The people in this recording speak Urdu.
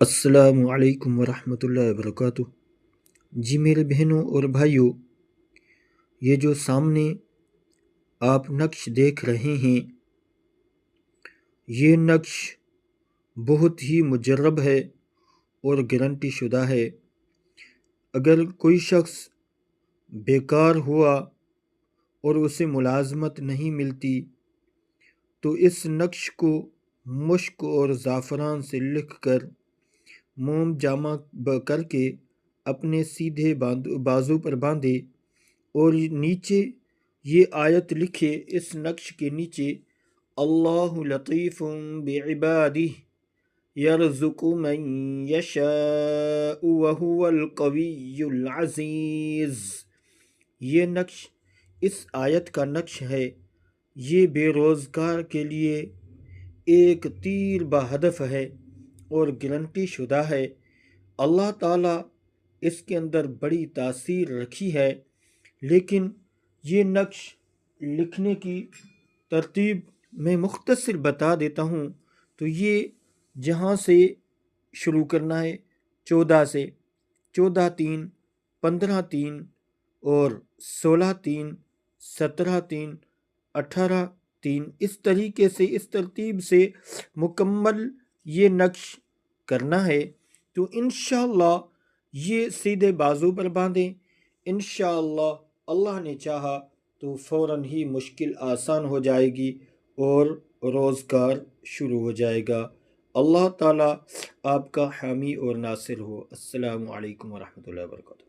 السلام علیکم ورحمۃ اللہ وبرکاتہ۔ جی میرے بہنوں اور بھائیوں، یہ جو سامنے آپ نقش دیکھ رہے ہیں، یہ نقش بہت ہی مجرب ہے اور گارنٹی شدہ ہے۔ اگر کوئی شخص بیکار ہوا اور اسے ملازمت نہیں ملتی تو اس نقش کو مشک اور زعفران سے لکھ کر موم جمع کر کے اپنے سیدھے بازو پر باندھے اور نیچے یہ آیت لکھے، اس نقش کے نیچے اللہ لطیف بعبادہ یرزق من یشاء وہو القوی العزیز۔ یہ نقش اس آیت کا نقش ہے۔ یہ بے روزگار کے لیے ایک تیر بہدف ہے اور گارنٹی شدہ ہے۔ اللہ تعالیٰ اس کے اندر بڑی تاثیر رکھی ہے، لیکن یہ نقش لکھنے کی ترتیب میں مختصر بتا دیتا ہوں۔ تو یہ جہاں سے شروع کرنا ہے 14 سے، 14 3 15 3 اور 16 3 17 3 18 3، اس طریقے سے اس ترتیب سے مکمل یہ نقش کرنا ہے۔ تو انشاءاللہ یہ سیدھے بازو پر باندھیں، انشاءاللہ اللہ نے چاہا تو فوراً ہی مشکل آسان ہو جائے گی اور روزگار شروع ہو جائے گا۔ اللہ تعالیٰ آپ کا حامی اور ناصر ہو۔ السلام علیکم ورحمۃ اللہ وبرکاتہ۔